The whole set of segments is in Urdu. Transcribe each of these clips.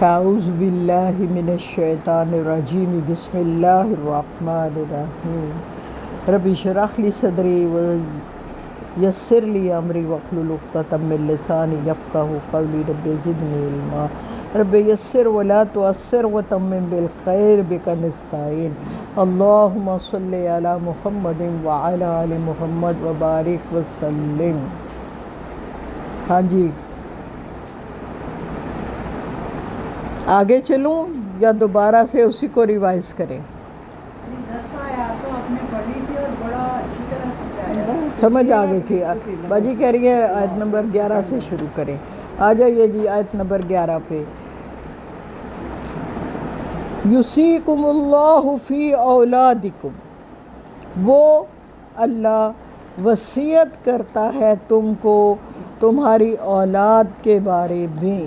اعوذ باللہ من الشیطان الرجیم بسم اللہ الرحمن الرحیم رب اشرح لی صدری ویسر لی امری واحلل عقدۃ من لسانی یفقہوا قولی رب زدنی علما رب یسر ولا تعسر وتمم بالخیر بک نستعین اللہم صلی علی محمد وعلی آل محمد وبارک وسلم۔ ہاں جی، آگے چلوں یا دوبارہ سے اسی کو ریوائز کریں؟ سمجھ آ گئی تھی باجی کہہ رہی ہے آیت نمبر 11 سے شروع کریں۔ آ جائیے جی آیت نمبر 11 پہ۔ یوصیکم اللہ فی اولادکم، وہ اللہ وصیت کرتا ہے تم کو تمہاری اولاد کے بارے میں۔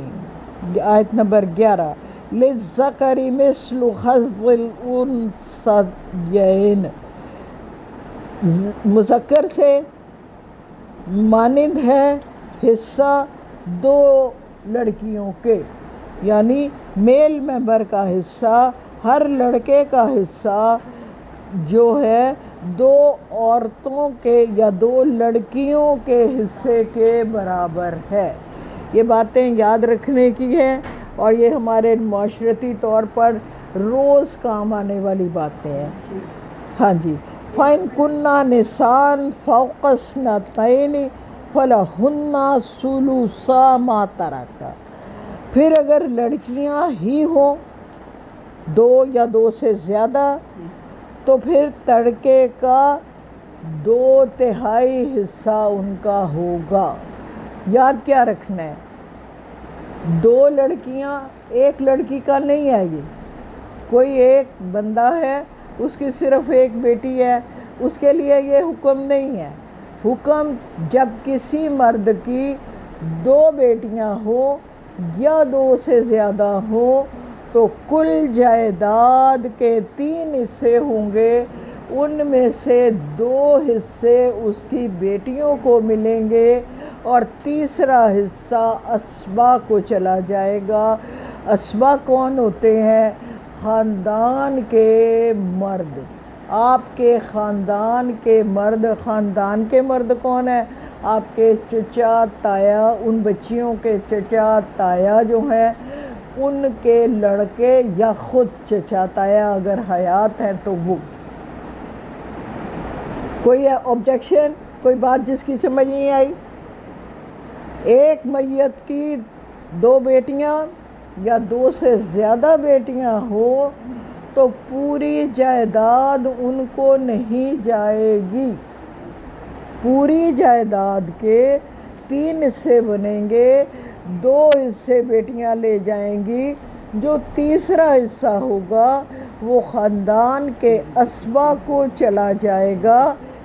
آیت نمبر 11، للذکر مثل حظ الانثیین، مذکر سے مانند ہے حصہ دو لڑکیوں کے، یعنی میل ممبر کا حصہ، ہر لڑکے کا حصہ جو ہے دو عورتوں کے یا دو لڑکیوں کے حصے کے برابر ہے۔ یہ باتیں یاد رکھنے کی ہیں اور یہ ہمارے معاشرتی طور پر روز کام آنے والی باتیں ہیں۔ ہاں جی، فَإِن كُنَّ نِسَاءً فَوْقَ اثْنَتَيْنِ فَلَهُنَّ ثُلُثَا مَا تَرَكَ، پھر اگر لڑکیاں ہی ہوں دو یا دو سے زیادہ تو پھر تڑکے کا 2/3 حصہ ان کا ہوگا۔ یاد کیا رکھنا ہے، دو لڑکیاں، ایک لڑکی کا نہیں ہے، یہ کوئی ایک بندہ ہے اس کی صرف ایک بیٹی ہے، اس کے لیے یہ حکم نہیں ہے۔ حکم جب کسی مرد کی 2 بیٹیاں ہوں یا 2 سے زیادہ ہوں تو کل جائیداد کے 3 حصے ہوں گے، ان میں سے 2 حصے اس کی بیٹیوں کو ملیں گے اور تیسرا حصہ اسبا کو چلا جائے گا۔ اسبا کون ہوتے ہیں؟ خاندان کے مرد، آپ کے خاندان کے مرد۔ خاندان کے مرد کون ہیں؟ آپ کے چچا تایا، ان بچیوں کے چچا تایا جو ہیں ان کے لڑکے یا خود چچا تایا اگر حیات ہیں تو وہ۔ کوئی آبجیکشن، کوئی بات جس کی سمجھ نہیں آئی؟ ایک میت کی 2 بیٹیاں یا 2 سے زیادہ بیٹیاں ہو تو پوری جائیداد ان کو نہیں جائے گی۔ پوری جائیداد کے 3 حصے بنیں گے، 2 حصے بیٹیاں لے جائیں گی، جو تیسرا حصہ ہوگا وہ خاندان کے اسبا کو چلا جائے گا،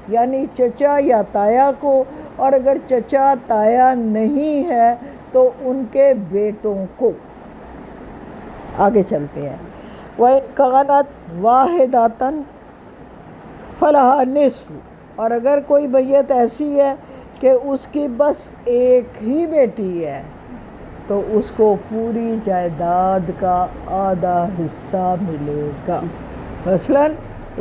یعنی چچا یا تایا کو، اور اگر چچا تایا نہیں ہے تو ان کے بیٹوں کو۔ آگے چلتے ہیں۔ وَإِن كَانَتْ وَاحِدَةً فَلَهَا نِصْفُ، اور اگر کوئی میت ایسی ہے کہ اس کی بس ایک ہی بیٹی ہے تو اس کو پوری جائیداد کا آدھا حصہ ملے گا۔ مثلاً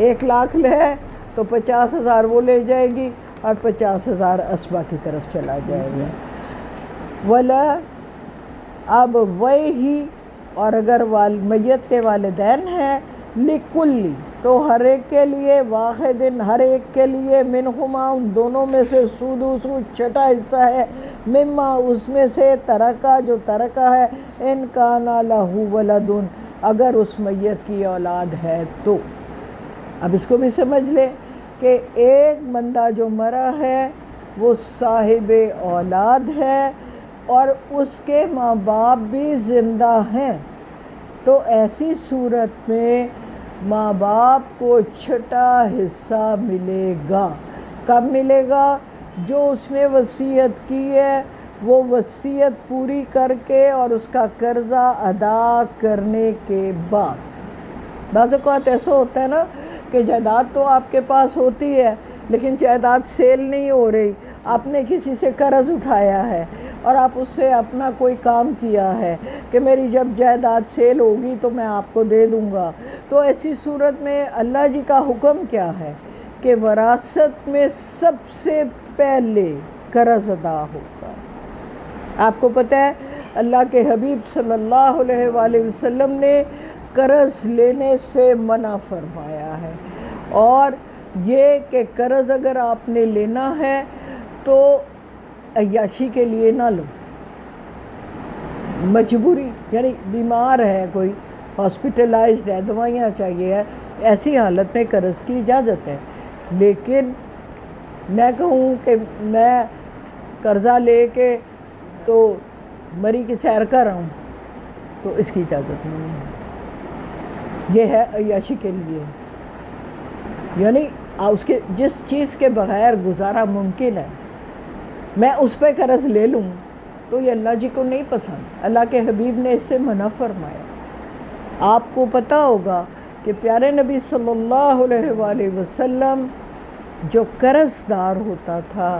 1 لاکھ ہے تو 50,000 وہ لے جائے گی اور 50,000 اسبا کی طرف چلا جائے گا۔ ولا اب وہی، اور اگر میت کے والدین ہیں، لکلی تو ہر ایک کے لیے، واحد ہر ایک کے لیے، منہما ان دونوں میں سے، سدس چھٹا حصہ ہے، مما اس میں سے، ترکا جو ترکا ہے، ان کان لہ ولد اگر اس میت کی اولاد ہے تو۔ اب اس کو بھی سمجھ لیں کہ ایک بندہ جو مرا ہے وہ صاحب اولاد ہے اور اس کے ماں باپ بھی زندہ ہیں، تو ایسی صورت میں ماں باپ کو چھٹا حصہ ملے گا۔ کب ملے گا؟ جو اس نے وصیت کی ہے وہ وصیت پوری کر کے اور اس کا قرضہ ادا کرنے کے بعد۔ بعض اوقات ایسا ہوتا ہے نا کہ جائیداد تو آپ کے پاس ہوتی ہے لیکن جائیداد سیل نہیں ہو رہی، آپ نے کسی سے قرض اٹھایا ہے اور آپ اس سے اپنا کوئی کام کیا ہے کہ میری جب جائیداد سیل ہوگی تو میں آپ کو دے دوں گا، تو ایسی صورت میں اللہ جی کا حکم کیا ہے کہ وراثت میں سب سے پہلے قرض ادا ہوگا۔ آپ کو پتہ ہے اللہ کے حبیب صلی اللہ علیہ وآلہ وسلم نے قرض لینے سے منع فرمایا ہے، اور یہ کہ قرض اگر آپ نے لینا ہے تو عیاشی کے لیے نہ لو، مجبوری، یعنی بیمار ہے کوئی، ہاسپٹلائزڈ ہے، دوائیاں چاہیے ہے، ایسی حالت میں قرض کی اجازت ہے، لیکن میں کہوں کہ میں قرضہ لے کے تو مری کی سیر کر رہا ہوں تو اس کی اجازت نہیں ہے، یہ ہے عیاشی کے لیے، یعنی اس کے جس چیز کے بغیر گزارا ممکن ہے میں اس پہ قرض لے لوں تو یہ اللہ جی کو نہیں پسند، اللہ کے حبیب نے اس سے منع فرمایا۔ آپ کو پتہ ہوگا کہ پیارے نبی صلی اللہ علیہ وآلہ وسلم جو قرض دار ہوتا تھا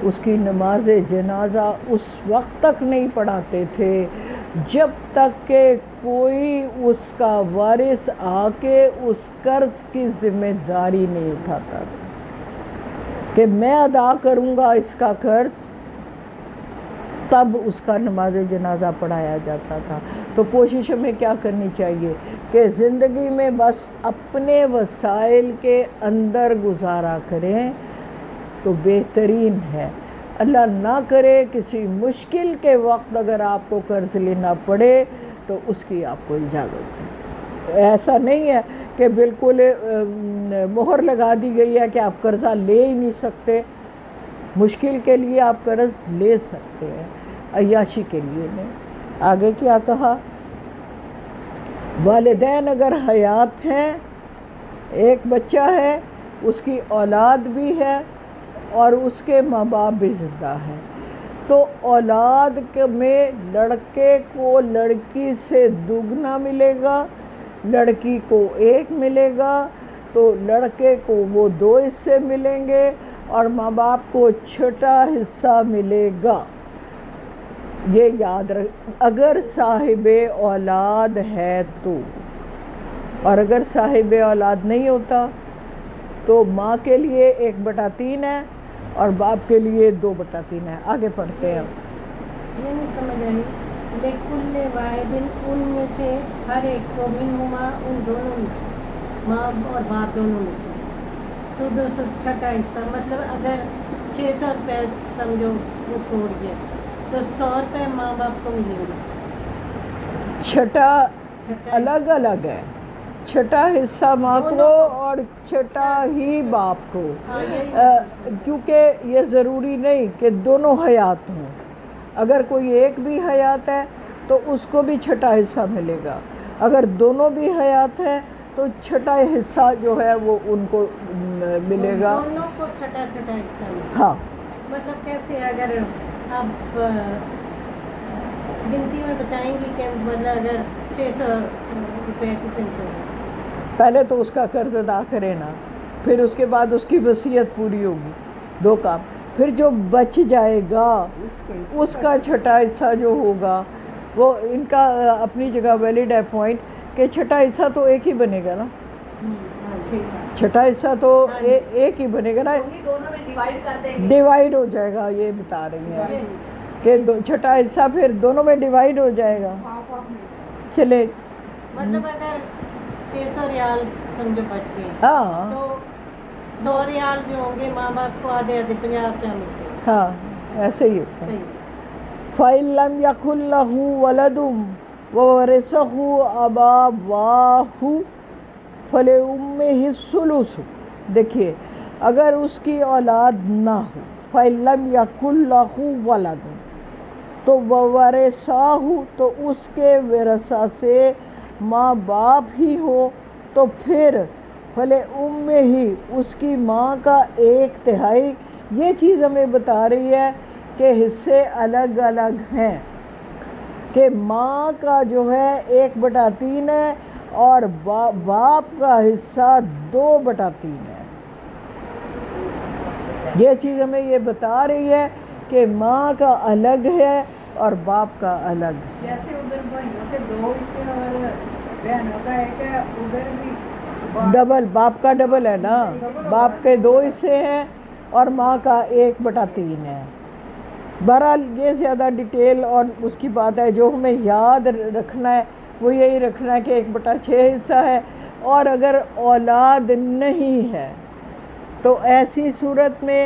اس کی نماز جنازہ اس وقت تک نہیں پڑھاتے تھے جب تک کہ کوئی اس کا وارث آ کے اس قرض کی ذمہ داری نہیں اٹھاتا تھا کہ میں ادا کروں گا اس کا قرض، تب اس کا نماز جنازہ پڑھایا جاتا تھا۔ تو کوشش ہمیں کیا کرنی چاہیے کہ زندگی میں بس اپنے وسائل کے اندر گزارا کریں تو بہترین ہے۔ اللہ نہ کرے کسی مشکل کے وقت اگر آپ کو قرض لینا پڑے تو اس کی آپ کو اجازت ہے، ایسا نہیں ہے کہ بالکل مہر لگا دی گئی ہے کہ آپ قرضہ لے ہی نہیں سکتے، مشکل کے لیے آپ قرض لے سکتے ہیں، عیاشی کے لیے نہیں۔ آگے کیا کہا؟ والدین اگر حیات ہیں، ایک بچہ ہے، اس کی اولاد بھی ہے اور اس کے ماں باپ بھی زندہ ہیں، تو اولاد میں لڑکے کو لڑکی سے دگنا ملے گا، لڑکی کو ایک ملے گا، تو لڑکے کو وہ 2 حصے ملیں گے اور ماں باپ کو چھٹا حصہ ملے گا۔ یہ یاد رکھ، اگر صاحب اولاد ہے تو، اور اگر صاحب اولاد نہیں ہوتا تو ماں کے لیے 1/3 ہے اور باپ کے لیے 2/3 ہے۔ آگے پڑھتے ہیں۔ یہ نہیں سمجھ آئی، لِكُلِّ وَاحِدٍ ان میں سے ہر ایک کو منہما ان دونوں میں سے، ماں اور باپ دونوں میں سے، سدس چھٹا حصہ، مطلب اگر 600 روپے سمجھو وہ چھوڑ گیا تو 100 روپے ماں باپ کو ملیں گے۔ چھٹا الگ الگ ہے، چھٹا حصہ ماں کو اور چھٹا ہی باپ کو، کیونکہ یہ ضروری نہیں کہ دونوں حیات ہوں، اگر کوئی ایک بھی حیات ہے تو اس کو بھی چھٹا حصہ ملے گا، اگر دونوں بھی حیات ہیں تو چھٹا حصہ جو ہے وہ ان کو ملے گا۔ دونوں کو چھٹا چھٹا حصہ ملے گا۔ ہاں، مطلب کیسے؟ اگر آپ گنتی میں بتائیں گی کہ مطلب اگر 600 روپے کسی کو، پہلے تو اس کا قرض ادا کرے نا، پھر اس کے بعد اس کی وصیت پوری ہوگی، 2 کام، پھر جو بچ جائے گا اس کا چھٹا حصہ جو ہوگا وہ ان کا اپنی جگہ ویلڈ ہے پوائنٹ کہ چھٹا حصہ تو ایک ہی بنے گا نا، چھٹا حصہ تو ایک ہی بنے گا نا، ڈیوائیڈ ہو جائے گا، یہ بتا رہی ہیں کہ چھٹا حصہ پھر دونوں میں ڈیوائیڈ ہو جائے گا۔ چلے، مطلب اگر 600 ریال سمجھو بچ گئے ہاں تو 100 ریال جو ہوں گے ماں باپ کو آدھے آدھے 50 روپیہ ملتے ہیں۔ ہاں، ایسے ہی ہوتا ہے۔ صحیح۔ فَإِن لَّمْ يَكُن لَّهُ وَلَدٌ وَوَرِثَهُ أَبَوَاهُ فَلِأُمِّهِ الثُّلُثُ۔ دیکھیے، اگر اس کی اولاد نہ ہو، فَإِن لَّمْ يَكُن لَّهُ وَلَدٌ، تو وَوَرِثَهُ، تو اس کے ورثہ سے ماں باپ ہی ہو، تو پھر فَلِأُمِّهِ، اس کی ماں کا 1/3۔ یہ چیز ہمیں بتا رہی ہے کہ حصے الگ الگ ہیں، کہ ماں کا جو ہے 1/3 ہے اور باپ کا حصہ 2/3 ہے۔ یہ چیز ہمیں یہ بتا رہی ہے کہ ماں کا الگ ہے اور باپ کا الگ ہے. جیسے ادھر بھائیوں کے 2 حصے اور بہنوں کا ایک ہے، ادھر بھی ڈبل، باپ کا ڈبل ہے نا. باپ کے 2 حصے ہیں اور ماں کا 1/3 ہے. بہرحال یہ زیادہ ڈیٹیل اور اس کی بات ہے. جو ہمیں یاد رکھنا ہے وہ یہی رکھنا ہے کہ 1/6 حصہ ہے. اور اگر اولاد نہیں ہے تو ایسی صورت میں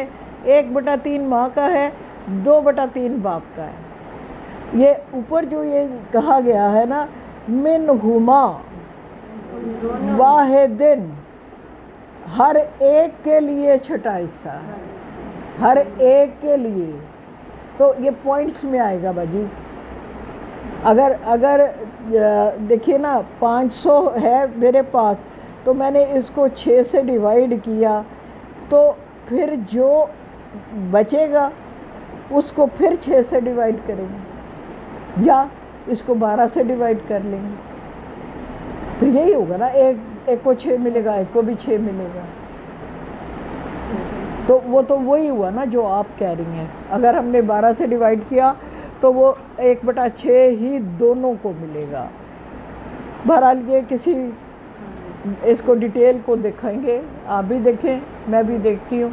1/3 ماں کا ہے، 2/3 باپ کا ہے. یہ اوپر جو یہ کہا گیا ہے نا منہما واحدن، ہر ایک کے لیے چھٹا حصہ ہے، ہر ایک کے لیے. تو یہ پوائنٹس میں آئے گا باجی. اگر دیکھیے نا 500 ہے میرے پاس تو میں نے اس کو 6 سے ڈیوائیڈ کیا تو پھر جو بچے گا اس کو پھر 6 سے ڈیوائیڈ کریں گے یا اس کو 12 سے ڈیوائیڈ کر لیں گے. پھر یہی ہوگا نا، ایک کو 6 ملے گا، ایک کو بھی 6 ملے گا. تو وہ تو وہی ہوا نا جو آپ کہہ رہی ہیں. اگر ہم نے 12 سے ڈیوائیڈ کیا تو وہ 1/6 ہی دونوں کو ملے گا. بہرحال یہ کسی اس کو ڈیٹیل کو دیکھیں گے، آپ بھی دیکھیں میں بھی دیکھتی ہوں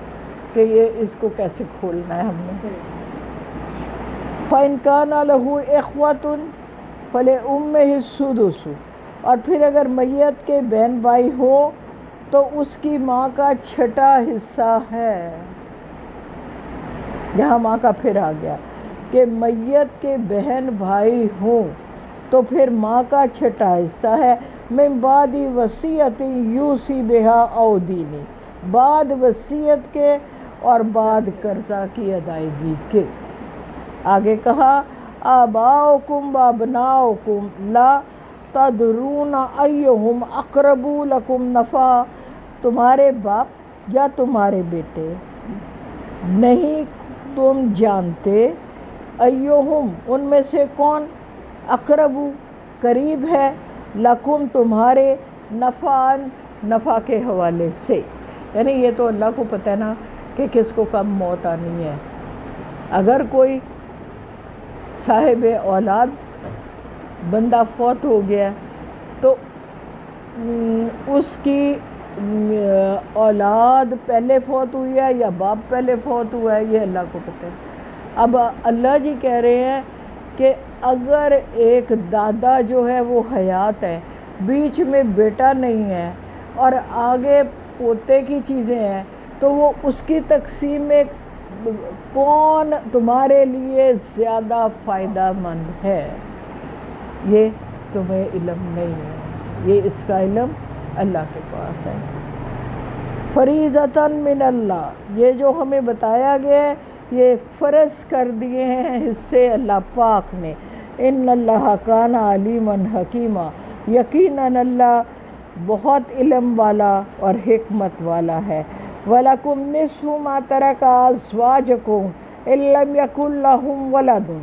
کہ یہ اس کو کیسے کھولنا ہے ہم نے. فَإِنْ كَانَ لَهُ إِخْوَةٌ فَلِأُمِّهِ السُّدُسُ، اور پھر اگر میت کے بہن بھائی ہو تو اس کی ماں کا چھٹا حصہ ہے. یہاں ماں کا پھر آ گیا کہ میت کے بہن بھائی ہوں تو پھر ماں کا چھٹا حصہ ہے. من بعد وصیت یوصی بہا او دین، بعد وصیت کے اور بعد قرضہ کی ادائیگی کے. آگے کہا آباؤکم وابناؤکم لا تدرون ایہم اقرب لکم نفعا، تمہارے باپ یا تمہارے بیٹے نہیں تم جانتے، ایہم ان میں سے کون، اقرب قریب ہے، لکم تمہارے، نفعاً نفع کے حوالے سے. یعنی یہ تو اللہ کو پتہ ہے نا کہ کس کو کب موت آنی ہے. اگر کوئی صاحب اولاد بندہ فوت ہو گیا تو اس کی اولاد پہلے فوت ہوئی ہے یا باپ پہلے فوت ہوا ہے یہ اللہ کو پتہ ہے. اب اللہ جی کہہ رہے ہیں کہ اگر ایک دادا جو ہے وہ حیات ہے، بیچ میں بیٹا نہیں ہے اور آگے پوتے کی چیزیں ہیں تو وہ اس کی تقسیم میں کون تمہارے لیے زیادہ فائدہ مند ہے، یہ تمہیں علم نہیں ہے، یہ اس کا علم اللہ کے پاس ہے. فریضۃً من اللہ، یہ جو ہمیں بتایا گیا ہے یہ فرض کر دیے ہیں حصے اللہ پاک نے. ان اللہ کان علیما حکیما، یقیناً اللہ بہت علم والا اور حکمت والا ہے. وَلَكُمْ نِصْفُ مَا تَرَكَ أَزْوَاجُكُمْ إِن لَّمْ يَكُن لَّهُمْ وَلَدٌ،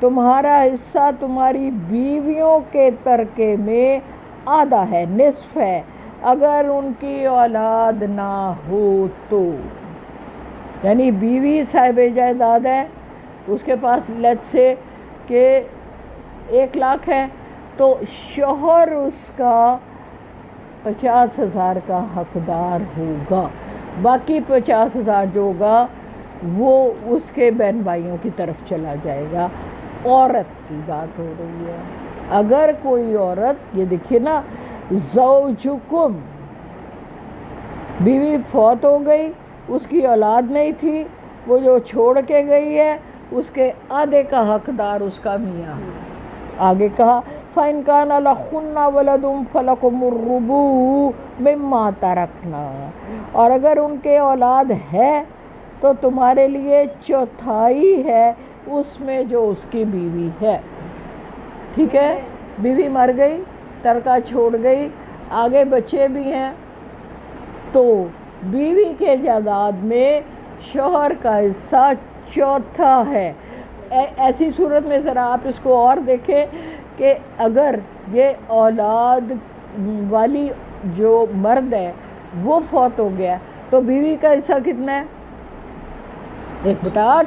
تمہارا حصہ تمہاری بیویوں کے ترکے میں آدھا ہے، نصف ہے، اگر ان کی اولاد نہ ہو تو. یعنی بیوی صاحب جائیداد ہے، اس کے پاس لیٹ سے کہ 1 لاکھ ہے تو شوہر اس کا 50,000 کا حقدار ہوگا، باقی 50,000 جو ہوگا وہ اس کے بہن بھائیوں کی طرف چلا جائے گا. عورت کی بات ہو رہی ہے. اگر کوئی عورت، یہ دیکھیے نا، زوجکم، بیوی فوت ہو گئی، اس کی اولاد نہیں تھی، وہ جو چھوڑ کے گئی ہے اس کے آدھے کا حقدار اس کا میاں. آگے کہا فَإِنْ كَانَ لَهُنَّ وَلَدٌ فَلَكُمُ الرُّبُعُ مِمَّا تَرَكْنَا، اور اگر ان کے اولاد ہے تو تمہارے لیے چوتھائی ہے اس میں جو اس کی بیوی ہے. ٹھیک ہے، بیوی مر گئی، ترکہ چھوڑ گئی، آگے بچے بھی ہیں تو بیوی کے جائیداد میں شوہر کا حصہ چوتھا ہے. ایسی صورت میں ذرا آپ اس کو اور دیکھیں کہ اگر یہ اولاد والی جو مرد ہے وہ فوت ہو گیا تو بیوی کا حصہ کتنا ہے؟ 1/8.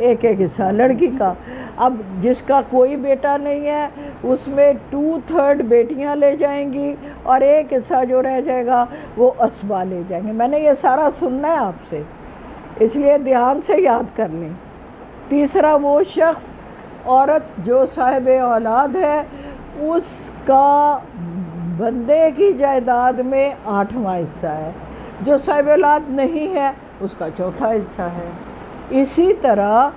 ایک ایک حصہ لڑکی کا. اب جس کا کوئی بیٹا نہیں ہے اس میں 2/3 بیٹیاں لے جائیں گی اور ایک حصہ جو رہ جائے گا وہ اسبا لے جائیں گے. میں نے یہ سارا سننا ہے آپ سے، اس لیے دھیان سے یاد کر لیں. تیسرا وہ شخص عورت جو صاحب اولاد ہے اس کا بندے کی جائیداد میں 8واں حصہ ہے، جو صاحب اولاد نہیں ہے اس کا 4تھا حصہ ہے. اسی طرح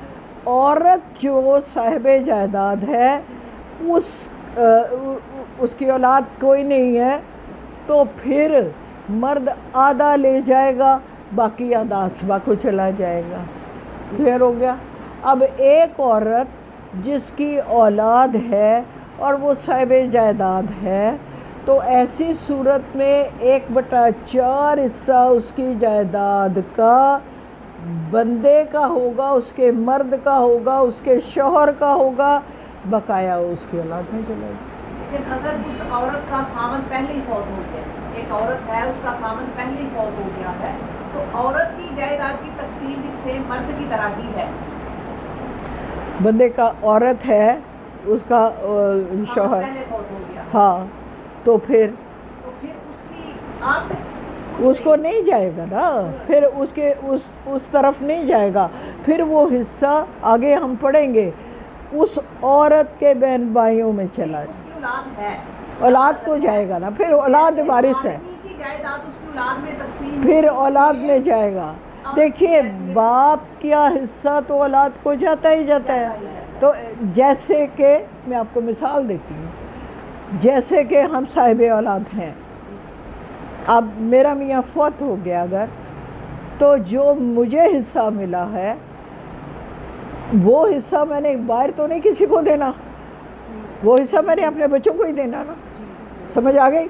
عورت جو صاحب جائیداد ہے اس کی اولاد کوئی نہیں ہے تو پھر مرد آدھا لے جائے گا، باقی آدھا اسبا کو چلا جائے گا. کلیئر ہو گیا؟ اب ایک عورت جس کی اولاد ہے اور وہ صاحب جائیداد ہے تو ایسی صورت میں 1/4 حصہ اس کی جائیداد کا بندے کا ہوگا، اس کے مرد کا ہوگا، اس کے شوہر کا ہوگا، بقایا اس کی اولاد میں چلے گا. لیکن اگر اس عورت کا خامند پہلے ہی فوت ہو گیا، ایک عورت ہے اس کا خامند پہلے ہی فوت ہو گیا ہے، تو عورت کی جائیداد کی تقسیم اس سے مرد کی طرح ہی ہے. بندے کا عورت ہے اس کا شوہر پہلے فوت ہو گیا، ہاں، تو پھر اس کی آپ سے اس کو نہیں جائے گا نا، پھر اس طرف نہیں جائے گا. پھر وہ حصہ آگے ہم پڑھیں گے اس عورت کے بہن بھائیوں میں چلا اس کی اولاد ہے، اولاد کو جائے گا نا، پھر اولاد وارث ہے، آدمی کی جائیداد اس کی اولاد میں تقسیم پھر اولاد میں جائے گا. دیکھیے باپ کا حصہ تو اولاد کو جاتا ہی جاتا ہے. تو جیسے کہ میں آپ کو مثال دیتی ہوں، جیسے کہ ہم صاحب اولاد ہیں، اب میرا میاں فوت ہو گیا اگر، تو جو مجھے حصہ ملا ہے وہ حصہ میں نے باہر تو نہیں کسی کو دینا، وہ حصہ میں نے اپنے بچوں کو ہی دینا نا. سمجھ آ گئی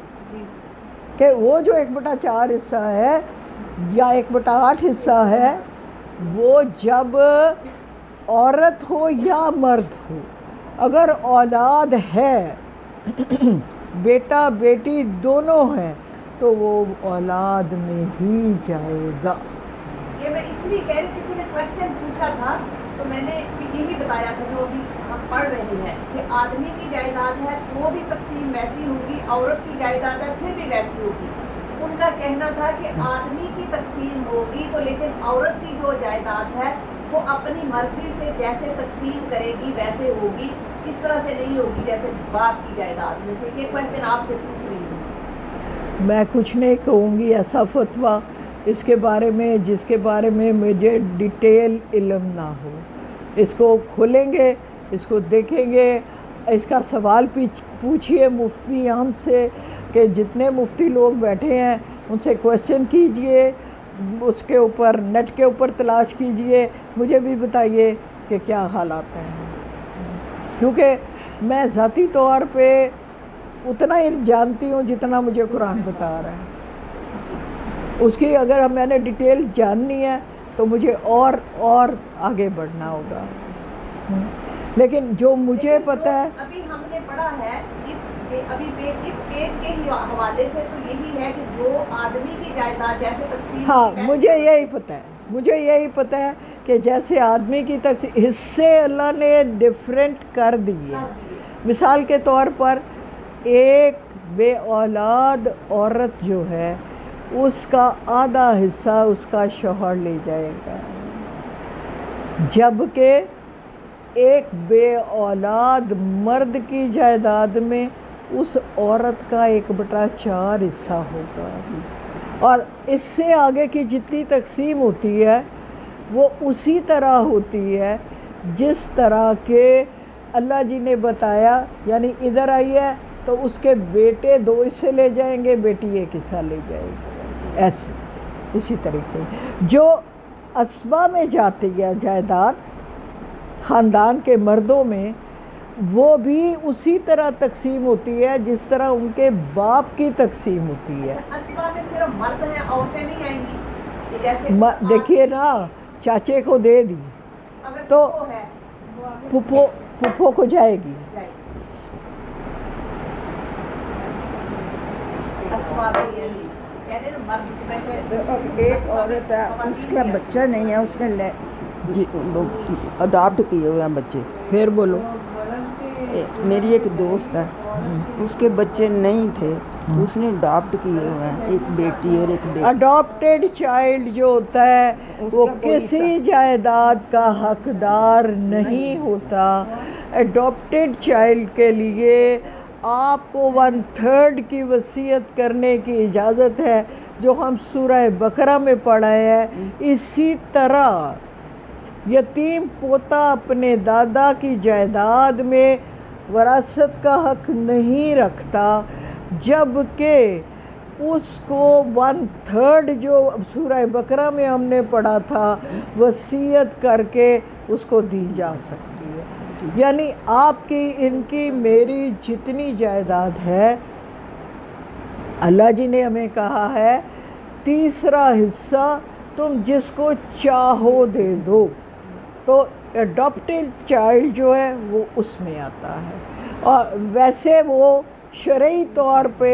کہ وہ جو 1/4 حصہ ہے یا 1/8 حصہ ہے وہ جب عورت ہو یا مرد ہو، اگر اولاد ہے بیٹا بیٹی دونوں ہیں تو وہ اولاد میں ہی جائے گا. یہ میں اس لیے کہہ رہی، کسی نے کوشچن پوچھا تھا تو میں نے یہی بتایا تھا جو ابھی ہم پڑھ رہے ہیں کہ آدمی کی جائیداد ہے تو بھی تقسیم ویسی ہوگی، عورت کی جائیداد ہے پھر بھی ویسی ہوگی. ان کا کہنا تھا کہ آدمی کی تقسیم ہوگی تو لیکن عورت کی جو جائیداد ہے وہ اپنی مرضی سے جیسے تقسیم کرے گی ویسے ہوگی، اس طرح سے نہیں ہوگی جیسے باپ کی جائیداد میں سے. یہ کوشچن آپ سے پوچھ رہی ہوں. میں کچھ نہیں کہوں گی ایسا فتویٰ اس کے بارے میں جس کے بارے میں مجھے ڈیٹیل علم نہ ہو. اس کو کھولیں گے، اس کو دیکھیں گے، اس کا سوال پوچھیے مفتیان سے کہ جتنے مفتی لوگ بیٹھے ہیں ان سے کوشچن کیجئے، اس کے اوپر نیٹ کے اوپر تلاش کیجئے، مجھے بھی بتائیے کہ کیا حالات ہیں. کیونکہ میں ذاتی طور پہ اتنا ہی جانتی ہوں جتنا مجھے قرآن بتا رہا ہے. اس کی اگر میں نے ڈیٹیل جاننی ہے تو مجھے اور آگے بڑھنا ہوگا. لیکن جو مجھے پتہ ہے ابھی ہم نے پڑھا ہے اس پیج کے ہی حوالے سے تو یہی ہے کہ جو آدمی کی جائیداد جیسے تقسیم، ہاں مجھے یہی پتہ ہے کہ جیسے آدمی کی حصے اللہ نے ڈیفرنٹ کر دیے. مثال کے طور پر ایک بے اولاد عورت جو ہے اس کا آدھا حصہ اس کا شوہر لے جائے گا، جبکہ ایک بے اولاد مرد کی جائیداد میں اس عورت کا 1/4 حصہ ہوگا. اور اس سے آگے کی جتنی تقسیم ہوتی ہے وہ اسی طرح ہوتی ہے جس طرح کہ اللہ جی نے بتایا. یعنی ادھر آئی ہے تو اس کے بیٹے 2 حصے لے جائیں گے، بیٹی 1 حصہ لے جائے گی. ایسے اسی طریقے جو اسبا میں جاتی ہے جائیداد خاندان کے مردوں میں، وہ بھی اسی طرح تقسیم ہوتی ہے جس طرح ان کے باپ کی تقسیم ہوتی ہے. اسبا میں صرف مرد ہیں، عورتیں نہیں آئیں گی جیسے دیکھیے نا، چاچے کو دے دی تو پھپھو کو جائے گی. ایک عورت ہے اس کا بچہ نہیں ہے، اس نے جی اڈاپٹ کیے ہوئے ہیں بچے. پھر بولو. میری ایک دوست ہے, اس کے بچے نہیں تھے, اس نے اڈاپٹ کیے ہوئے ہیں, ایک بیٹی اور ایک بیٹا. اڈاپٹیڈ چائلڈ جو ہوتا ہے وہ کسی جائیداد کا حقدار نہیں ہوتا. اڈاپٹیڈ چائلڈ کے لیے آپ کو 1/3 کی وصیت کرنے کی اجازت ہے, جو ہم سورہ بقرہ میں پڑھا ہے. اسی طرح یتیم پوتا اپنے دادا کی جائیداد میں وراثت کا حق نہیں رکھتا, جبکہ اس کو 1/3 جو سورہ بقرہ میں ہم نے پڑھا تھا وصیت کر کے اس کو دی جا سکتی ہے. یعنی آپ کی, ان کی, میری جتنی جائیداد ہے, اللہ جی نے ہمیں کہا ہے 3 حصہ تم جس کو چاہو دے دو. تو اڈاپٹیڈ چائلڈ جو ہے وہ اس میں آتا ہے, اور ویسے وہ شرعی طور پہ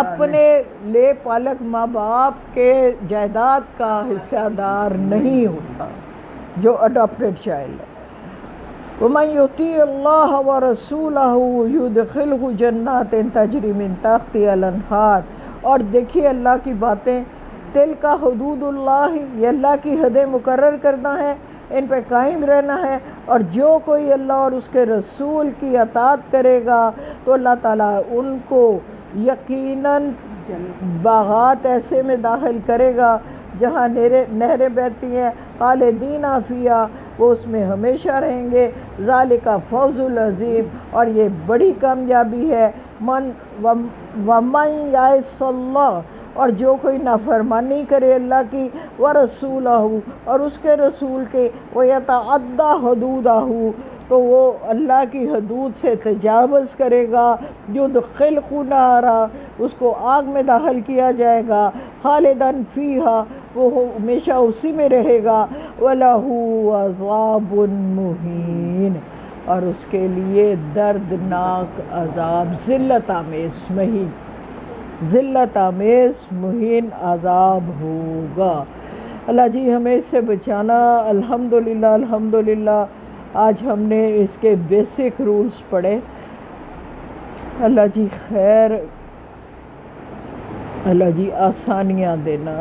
اپنے لے پالک ماں باپ کے جائیداد کا حصہ دار نہیں ہوتا جو اڈاپٹیڈ چائلڈ ہے. وَمَن يُطِيعِ اللَّهَ وَرَسُولَهُ يُدْخِلْهُ جَنَّاتٍ تَجْرِي مِن تَحْتِهَا الْأَنْهَارُ. اور دیکھیے اللہ کی باتیں, تِلْكَ حدود اللہ, یہ اللہ کی حدیں مقرر کرنا ہے, ان پہ قائم رہنا ہے. اور جو کوئی اللہ اور اس کے رسول کی اطاعت کرے گا تو اللہ تعالیٰ ان کو یقیناً باغات ایسے میں داخل کرے گا جہاں نہریں بہتی ہیں, خالدین فیہا, وہ اس میں ہمیشہ رہیں گے. ذالک فوز العظیم, اور یہ بڑی کامیابی ہے. وَمَن یعص اللہ, اور جو کوئی نافرمانی کرے اللہ کی, وَرَسُولَهُ, اور اس کے رسول کے, وَيَتَعَدَّ حُدُودَهُ, تو وہ اللہ کی حدود سے تجاوز کرے گا. يُدْخِلْهُ نَارًا, اس کو آگ میں داخل کیا جائے گا. خالداً فیہا, وہ ہمیشہ اسی میں رہے گا. وَلَهُ عَذَابٌ مُہِینٌ, اور اس کے لیے دردناک عذاب, ذلت آمیز مہین, ذلت آمیز مہین عذاب ہوگا. اللہ جی ہمیں اس سے بچانا. الحمدللہ الحمدللہ آج ہم نے اس کے بیسک رولز پڑھے. اللہ جی خیر, اللہ جی آسانیاں دینا.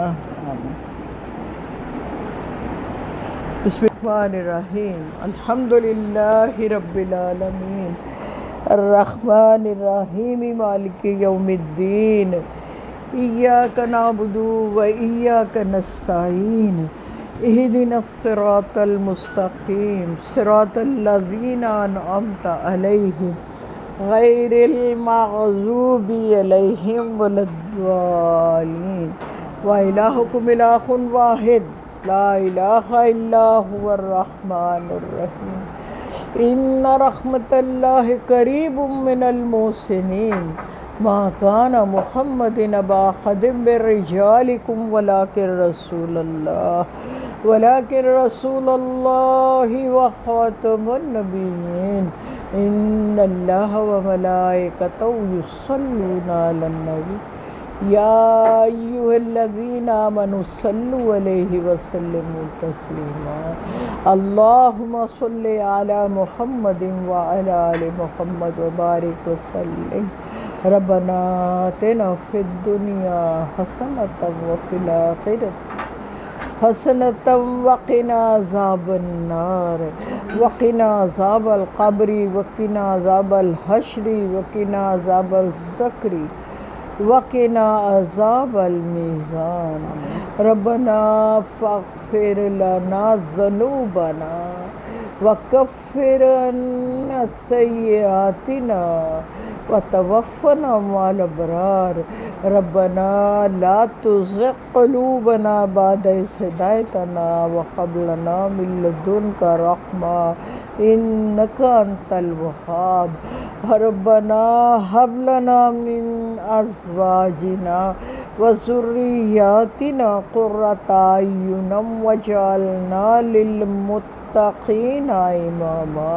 بسم اللہ الرحمن الرحیم. الحمدللہ رب العالمین, الرحمن الرحیم, مالک یوم الدین. ایاک نعبد و ایاک نستعین. اہدنا الصراط المستقیم, صراط الذین انعمت علیہم غیر المغضوب علیہم ولا الضالین. وإلہکم الہ واحد لا الہ الا هو الرحمن الرحیم. ان رحمت اللہ قریب من المحسنین. ما کان محمد ابا احد من رجالکم ولکن رسول اللہ وخاتم النبیین. ان اللہ وملائکتہ یصلون علی النبی یا ایھا الذین آمنوا صلوا علیہ وسلموا تسلیما. اللہم صل علی محمد وعلی آل محمد وبارک وسلم. ربنا آتنا فی الدنیا حسنۃ وفی الآخرۃ حسنۃ وقنا عذاب النار وقنا عذاب القبر وقنا عذاب الحشر وقنا عذاب السکر وقنا عذاب المیزان. ربنا فاغفر لنا ذنوبنا وکفر عنا سیئاتنا وتوفنا مع الابرار. ربنا لا تزغ قلوبنا بعد إذ هديتنا وهب لنا من لدنك رحمة إنك أنت الوهاب. ربنا هب لنا من أزواجنا وذرياتنا قرة أعين واجعلنا للمتقين إماما.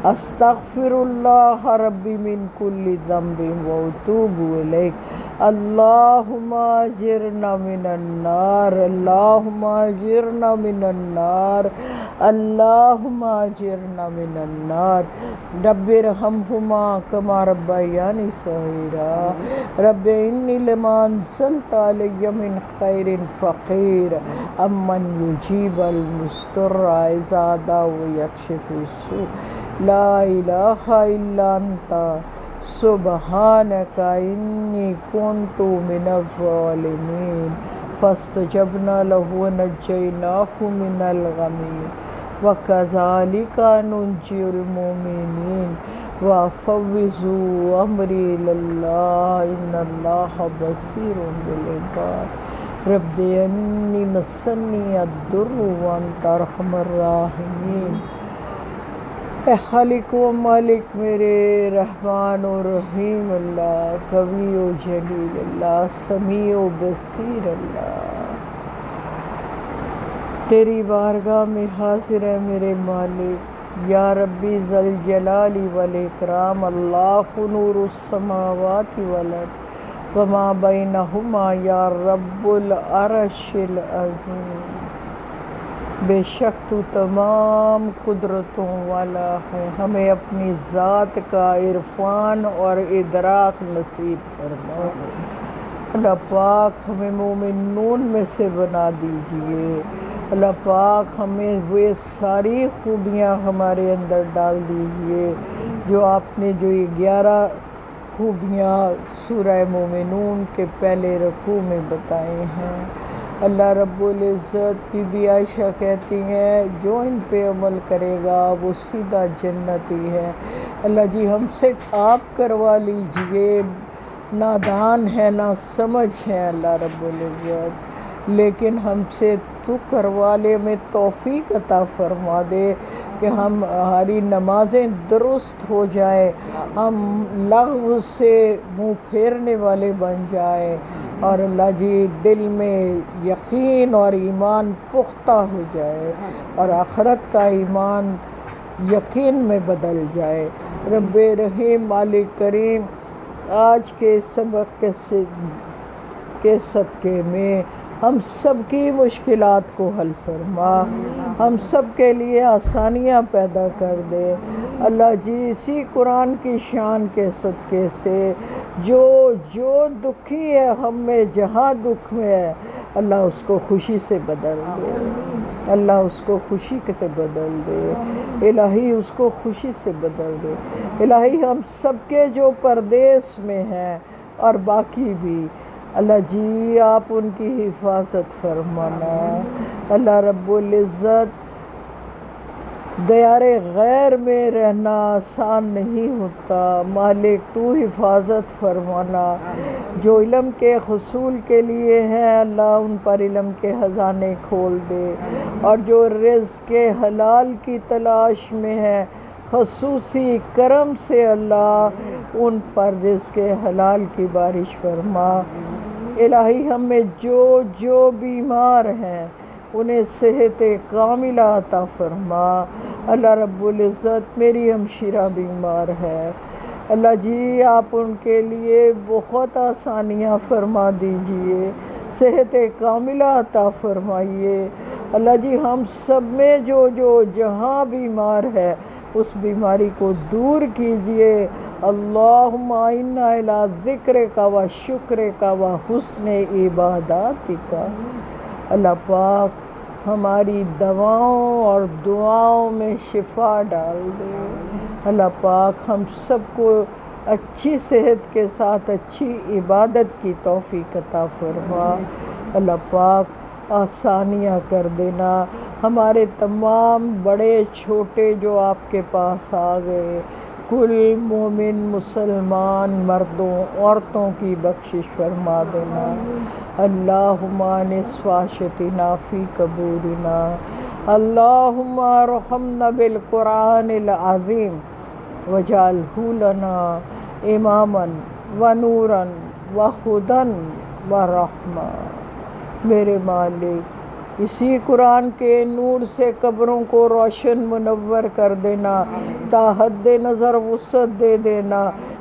استغفر اللہ ربی من کل ذنب واتوب الیہ. اللہم اجرنا من النار، اللہم اجرنا من النار، اللہم اجرنا من النار۔ رب ارحمہما کما ربیانی صغیرا، رب انی لما انزلت علی من خیر فقیر، امن یجیب المضطر اذا دعا ویکشف السوء، لا الہ الا انت سبحانک انی کنت من الظالمین، فاستجبنا له ونجیناہ من الغم وکذالک ننجی المؤمنین، وافوض امری الی اللہ ان اللہ بصیر بالعباد، رب انی مسنی الضر وانت ارحم الراحمین۔ اے خالق و مالک میرے، رحمان و رحیم اللہ، قوی و جلیل اللہ، سمیع و بصیر اللہ، تیری بارگاہ میں حاضر ہے میرے مالک، یا ربی ذل جلال والاکرام، اللہ نور السماوات والارض وما بینہما، یا رب العرش العظیم، بے شک تو تمام قدرتوں والا ہے، ہمیں اپنی ذات کا عرفان اور ادراک نصیب کرنا۔ اللہ پاک ہمیں مومنون میں سے بنا دیجئے، اللہ پاک ہمیں وہ ساری خوبیاں ہمارے اندر ڈال دیجئے جو آپ نے جو 11 خوبیاں سورہ مومنون کے پہلے رکوع میں بتائے ہیں۔ اللہ رب العزت، بی بی عائشہ کہتی ہیں جو ان پہ عمل کرے گا وہ سیدھا جنتی ہے۔ اللہ جی ہم سے آپ کروا لیجئے، نادان ہے نہ سمجھ ہے اللہ رب العزت، لیکن ہم سے تو کروا لے، میں توفیق عطا فرما دے کہ ہماری نمازیں درست ہو جائیں، ہم لغو سے منہ پھیرنے والے بن جائیں، اور اللہ جی دل میں یقین اور ایمان پختہ ہو جائے، اور آخرت کا ایمان یقین میں بدل جائے۔ رب رحیم مالک کریم، آج کے سبق کے صدقے میں ہم سب کی مشکلات کو حل فرما، ہم سب کے لیے آسانیاں پیدا کر دے۔ اللہ جی اسی قرآن کی شان کے صدقے سے جو دکھی ہے ہم میں، جہاں دکھ میں ہے، اللہ اس کو خوشی سے بدل دے، اللہ اس کو خوشی سے بدل دے، الہی اس کو خوشی سے بدل دے۔ الہی ہم سب کے جو پردیس میں ہیں اور باقی بھی، اللہ جی آپ ان کی حفاظت فرمانا۔ اللہ رب العزت، دیار غیر میں رہنا آسان نہیں ہوتا، مالک تو حفاظت فرمانا۔ جو علم کے حصول کے لیے ہیں اللہ ان پر علم کے خزانے کھول دے، اور جو رزق حلال کی تلاش میں ہے خصوصی کرم سے اللہ ان پر رزق حلال کی بارش فرما۔ الہی ہمیں جو بیمار ہیں انہیں صحت کاملہ عطا فرما۔ اللہ رب العزت میری ہمشیرہ بیمار ہے، اللہ جی آپ ان کے لیے بہت آسانیاں فرما دیجئے، صحت کاملہ عطا فرمائیے۔ اللہ جی ہم سب میں جو جہاں بیمار ہے اس بیماری کو دور کیجئے۔ اللہم انا الی ذکرک و شکرک و حسن عباداتک۔ اللہ پاک ہماری دواؤں اور دعاؤں میں شفا ڈال دے۔ اللہ پاک ہم سب کو اچھی صحت کے ساتھ اچھی عبادت کی توفیق عطا فرما۔ اللہ پاک آسانیاں کر دینا، ہمارے تمام بڑے چھوٹے جو آپ کے پاس آ گئے، کل مومن مسلمان مردوں عورتوں کی بخشش فرما دینا۔ اللہم انس فاشتنا فی قبورنا، اللہم ارحمنا بالقرآن العظیم وجعلہ لنا اماما ونورا وہدی ورحمہ۔ میرے مالک اسی قرآن کے نور سے قبروں کو روشن منور کر دینا، تا حد نظر وسعت دے دینا،